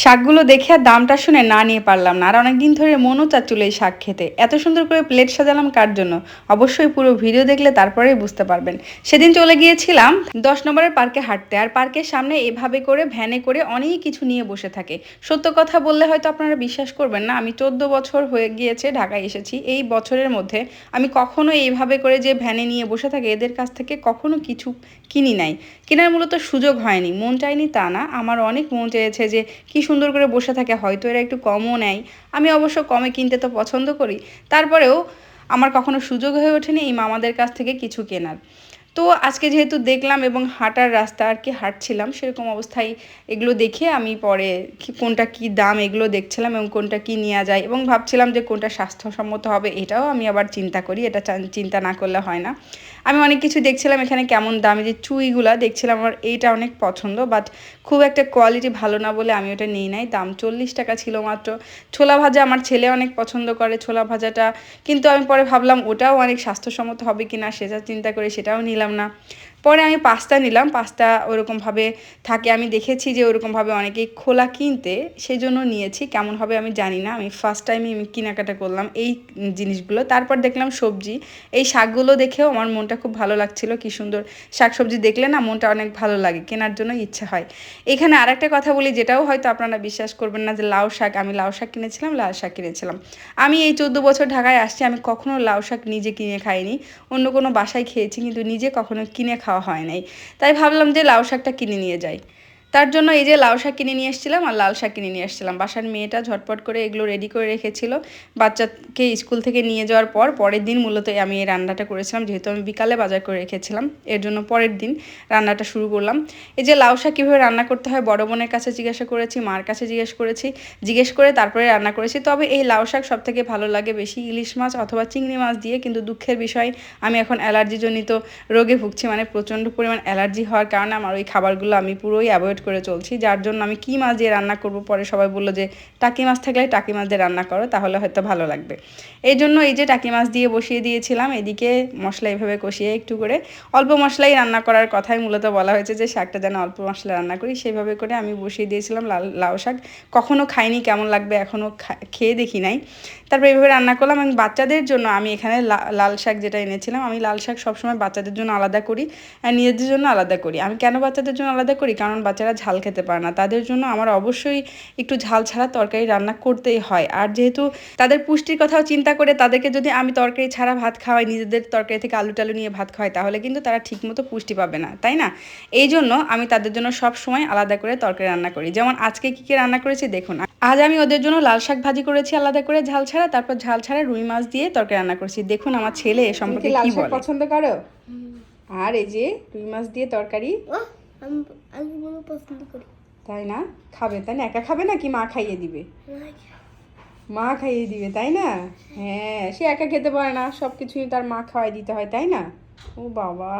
শাকগুলো দেখে আর দামটা শুনে না নিয়ে পারলাম না। আর অনেকদিন ধরে মনও চাচ্ছিল এই শাক খেতে। এত সুন্দর করে প্লেট সাজালাম কার জন্য? অবশ্যই পুরো ভিডিও দেখলে তারপরেই বুঝতে পারবেন। সেদিন চলে গিয়েছিলাম ১০ নম্বরের পার্কে হাঁটতে। আর পার্কের সামনে এভাবে করে ভ্যানে করে অনেক কিছু নিয়ে বসে থাকে। সত্য কথা বললে হয়তো আপনারা বিশ্বাস করবেন না। আমি ১৪ বছর হয়ে গিয়েছে ঢাকায় এসেছি। এই বছরের মধ্যে আমি কখনো এইভাবে করে যে ভ্যানে নিয়ে বসে থাকে এদের কাছ থেকে কখনো কিছু কিনি নাই। কেনার মূলত সুযোগ হয়নি। মন চায়নি তা না। আমার অনেক মন চেয়েছে যে কি সুন্দর করে বসে থাকে, হয়তো এরা একটু কমও নেয়। আমি অবশ্য কমে কিনতে তো পছন্দ করি। তারপরেও আমার কখনো সুযোগ হয়ে ওঠেনি এই মামাদের কাছ থেকে কিছু কেনার। তো আজকে যেহেতু দেখলাম এবং হাঁটার রাস্তা আর কি হাঁটছিলাম, সেরকম অবস্থায় এগুলো দেখে আমি পরে কোনটা কি দাম এগুলো দেখছিলাম এবং কোনটা কি নেওয়া যায় এবং ভাবছিলাম যে কোনটা স্বাস্থ্যসম্মত হবে, এটাও আমি আবার চিন্তা করি। এটা চিন্তা না করলে হয় না। আমি অনেক কিছু দেখছিলাম এখানে কেমন দাম, এই যে চুইগুলা দেখছিলাম, আমার এইটা অনেক পছন্দ, বাট খুব একটা কোয়ালিটি ভালো না বলে আমি ওটা নিই নাই। দাম ৪০ টাকা ছিল মাত্র। ছোলা ভাজা আমার ছেলে অনেক পছন্দ করে ছোলা ভাজাটা, কিন্তু আমি পরে ভাবলাম ওটাও অনেক স্বাস্থ্যসম্মত হবে কিনা সেটা চিন্তা করে সেটাও নিলাম না। পরে আমি পাস্তা নিলাম। পাস্তা ওরকমভাবে থাকে, আমি দেখেছি যে ওরকমভাবে অনেকেই খোলা কিনতে, সেই জন্য নিয়েছি। কেমন হবে আমি জানি না। আমি ফার্স্ট টাইমই আমি কেনাকাটা করলাম এই জিনিসগুলো। তারপর দেখলাম সবজি, এই শাকগুলো দেখেও আমার মনটা খুব ভালো লাগছিল। কি সুন্দর শাকসবজি দেখলে না মনটা অনেক ভালো লাগে, কেনার জন্য ইচ্ছা হয়। এখানে আরেকটা কথা বলি, যেটাও হয়তো আপনারা বিশ্বাস করবেন না, যে লাউ শাক, আমি লাউ শাক কিনেছিলাম, লাল শাক কিনেছিলাম। আমি এই ১৪ বছর ঢাকায় আসছি, আমি কখনো লাউ শাক নিজে কিনে খাইনি। অন্য কোনো বাসায় খেয়েছি, কিন্তু নিজে কখনো কিনে খাওয়া হয় নাই। তাই ভাবলাম যে লাউ শাকটা কিনে নিয়ে যাই। তার জন্য এই যে লাউ শাক কিনে নিয়ে এসেছিলাম আর লাল শাক কিনে নিয়ে এসেছিলাম। বাসার মেয়েটা ঝটপট করে এগুলো রেডি করে রেখেছিল। বাচ্চাকে স্কুল থেকে নিয়ে যাওয়ার পর পরের দিন মূলত আমি এই রান্নাটা করেছিলাম, যেহেতু আমি বিকালে বাজার করে রেখেছিলাম। এর জন্য পরের দিন রান্নাটা শুরু করলাম। এই যে লাউ শাক কীভাবে রান্না করতে হয় বড় বোনের কাছে জিজ্ঞাসা করেছি, মার কাছে জিজ্ঞেস করে তারপরে রান্না করেছি। তবে এই লাউ শাক সবথেকে ভালো লাগে বেশি ইলিশ মাছ অথবা চিংড়ি মাছ দিয়ে। কিন্তু দুঃখের বিষয়, আমি এখন অ্যালার্জিজনিত রোগে ভুগছি, মানে প্রচণ্ড পরিমাণ অ্যালার্জি হওয়ার কারণে আমার ওই খাবারগুলো আমি পুরোই অ্যাভয়েড করে চলছি। যার জন্য আমি কী মাছ দিয়ে রান্না করব, পরে সবাই বললো যে টাকি মাছ থাকলে টাকি মাছ দিয়ে রান্না করো, তাহলে হয়তো ভালো লাগবে। এই জন্য এই যে টাকি মাছ দিয়ে বসিয়ে দিয়েছিলাম। এদিকে মশলা এইভাবে কষিয়ে একটু করে অল্প মশলাই রান্না করার কথাই মূলত বলা হয়েছে, যে শাকটা যেন অল্প মশলা রান্না করি, সেইভাবে করে আমি বসিয়ে দিয়েছিলাম লাউ শাক। কখনো খাইনি, কেমন লাগবে এখনও খেয়ে দেখি নাই। তারপর এইভাবে রান্না করলাম। এবং বাচ্চাদের জন্য আমি এখানে লাল শাক যেটা এনেছিলাম, আমি লাল শাক সবসময় বাচ্চাদের জন্য আলাদা করি আর নিজেদের জন্য আলাদা করি। আমি কেন বাচ্চাদের জন্য আলাদা করি, কারণ বাচ্চারা ঝাল খেতে পারে না। তাদের জন্য আমার অবশ্যই একটু ঝাল ছাড়া তরকারি রান্না করতেই হয়। আর যেহেতু তাদের পুষ্টির কথাও চিন্তা করে তাদেরকে যদি আমি তরকারি ছাড়া ভাত খাওয়াই, নিজেদের তরকারি থেকে আলু টালু নিয়ে ভাত খাওয়াই, তাহলে কিন্তু তারা ঠিকমতো পুষ্টি পাবে না, তাই না? এই জন্য আমি তাদের জন্য সব সময় আলাদা করে তরকারি রান্না করি। যেমন আজকে কী কী রান্না করেছি দেখুন। আজ আমি ওদের জন্য লাল শাক ভাজি করেছি আলাদা করে ঝাল ছাড়া, তারপর ঝাল ছাড়া রুই মাছ দিয়ে তরকারি রান্না করেছি। দেখুন আমার ছেলে এ সম্পর্কে কি বলে। পছন্দ করো? আর এই যে রুই মাছ দিয়ে তরকারি, আমি পছন্দ করি। তাই না? খাবে তাই না? একা খাবে না কি মা খাইয়ে দিবে? মা খাইয়ে দিবে তাই না? হ্যাঁ, সে একা খেতে পারে না, সব কিছুই তার মা খাওয়াই দিতে হয়, তাই না? ও বাবা।